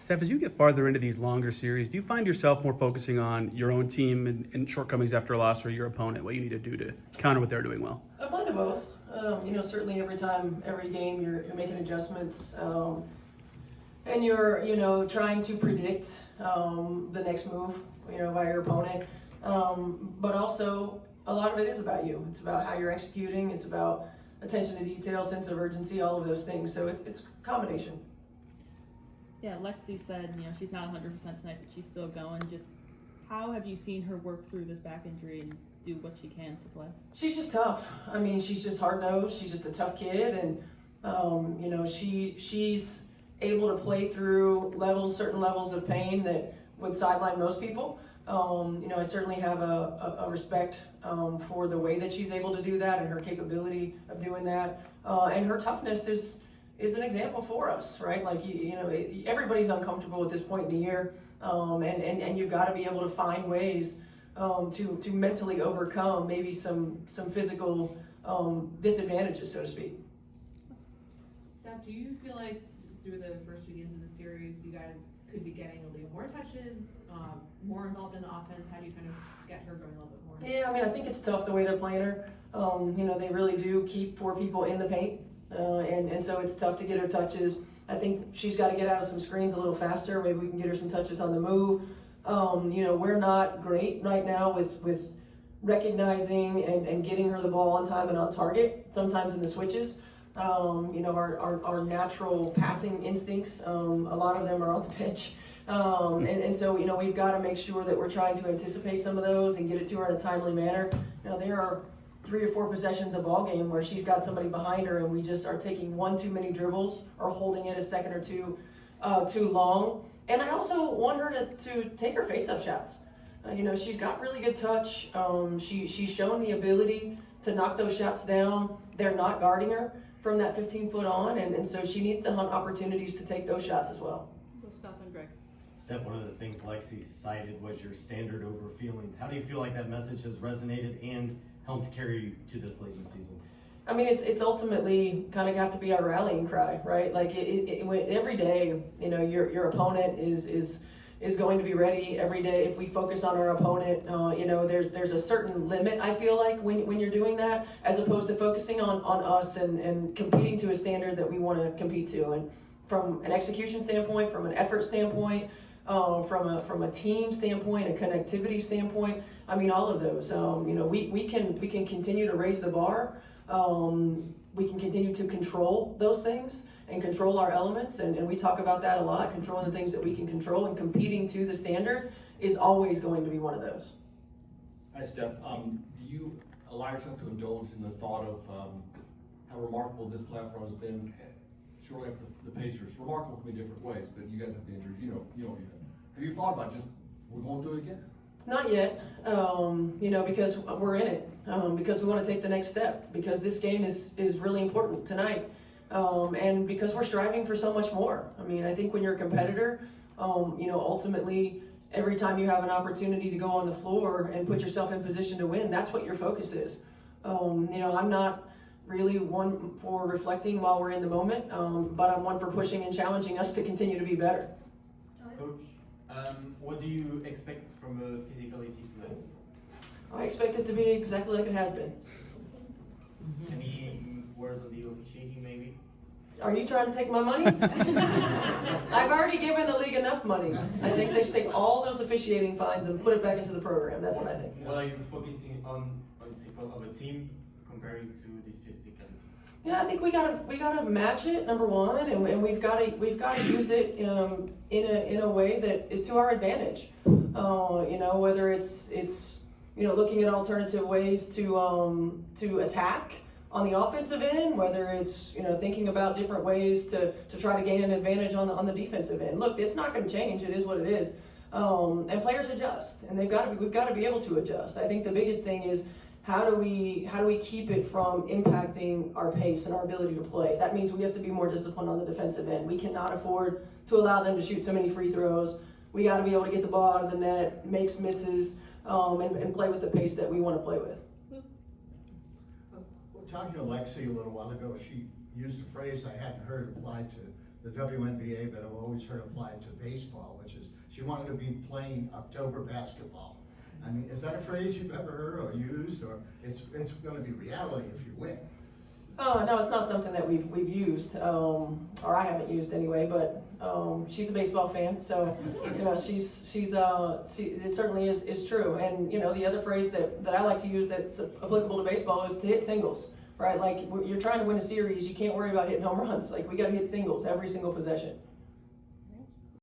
Steph, as you get farther into these longer series, do you find yourself more focusing on your own team and shortcomings after a loss, or your opponent, what you need to do to counter what they're doing well? A blend of both. Certainly every game, you're making adjustments, and you're trying to predict the next move, by your opponent. But also, a lot of it is about you. It's about how you're executing. It's about attention to detail, sense of urgency, all of those things. So it's a combination. Yeah, Lexie said, she's not 100% tonight, but she's still going. Just how have you seen her work through this back injury and do what she can to play? She's just tough. I mean, she's just hard-nosed. She's just a tough kid, and she's able to play through certain levels of pain that would sideline most people. I certainly have a respect for the way that she's able to do that and her capability of doing that, and her toughness is an example for us, right? Like, everybody's uncomfortable at this point in the year, and you've got to be able to find ways to mentally overcome maybe some physical disadvantages, so to speak. Steph, do you feel like through the first 2 games of the series, you guys could be getting a little more touches, more involved in the offense? How do you kind of get her going a little bit more? Yeah, I mean, I think it's tough the way they're playing her. They really do keep 4 people in the paint. And so it's tough to get her touches. I think she's got to get out of some screens a little faster. Maybe we can get her some touches on the move. We're not great right now with recognizing and getting her the ball on time and on target, sometimes in the switches. Our natural passing instincts, a lot of them are on the pitch. So we've got to make sure that we're trying to anticipate some of those and get it to her in a timely manner. There are 3 or 4 possessions a ball game where she's got somebody behind her and we just are taking 1 too many dribbles or holding it a second or two too long. And I also want her to take her face-up shots. She's got really good touch. She's shown the ability to knock those shots down. They're not guarding her from that 15-foot on, and so she needs to hunt opportunities to take those shots as well. We'll stop on Greg. Steph, one of the things Lexie cited was your standard over feelings. How do you feel like that message has resonated and helped carry you to this late in the season? I mean, it's ultimately kind of got to be our rallying cry, right? Like every day, your opponent is going to be ready every day. If we focus on our opponent, there's a certain limit, I feel like, when you're doing that, as opposed to focusing on us and competing to a standard that we want to compete to. And from an execution standpoint, from an effort standpoint, from a team standpoint, a connectivity standpoint, I mean, all of those. We can continue to raise the bar. We can continue to control those things and control our elements, and we talk about that a lot, controlling the things that we can control, and competing to the standard is always going to be one of those. Hi, Steph. Do you allow yourself to indulge in the thought of how remarkable this platform has been? Surely after the Pacers, remarkable can be different ways, but you guys have the injuries, have you thought about just, we're going to do it again? Not yet, because we're in it, because we want to take the next step, because this game is really important tonight, and because we're striving for so much more. I mean, I think when you're a competitor, ultimately, every time you have an opportunity to go on the floor and put yourself in position to win, that's what your focus is. I'm not really one for reflecting while we're in the moment, but I'm one for pushing and challenging us to continue to be better. Coach, what do you expect from physicality tonight? I expect it to be exactly like it has been. Any words on the officiating, maybe? Are you trying to take my money? I've already given the league enough money. I think they should take all those officiating fines and put it back into the program. That's what I think. What are you focusing on of a team comparing to this physicality? Yeah, I think we gotta match it, number one, and we've gotta use it in a way that is to our advantage. Whether it's looking at alternative ways to attack on the offensive end, whether it's thinking about different ways to try to gain an advantage on the defensive end. Look, it's not going to change. It is what it is, and players adjust, and we've got to be able to adjust. I think the biggest thing is how do we keep it from impacting our pace and our ability to play. That means we have to be more disciplined on the defensive end. We cannot afford to allow them to shoot so many free throws. We got to be able to get the ball out of the net, makes misses, and play with the pace that we want to play with. Talking to Lexie a little while ago, she used a phrase I hadn't heard applied to the WNBA that I've always heard applied to baseball, which is she wanted to be playing October basketball. I mean, is that a phrase you've ever heard or used, or it's going to be reality if you win? Oh, no, it's not something that we've used, or I haven't used anyway, but, she's a baseball fan, so, you know, it certainly is true. And, you know, the other phrase that I like to use that's applicable to baseball is to hit singles, right? Like, you're trying to win a series, you can't worry about hitting home runs. Like, we gotta hit singles every single possession.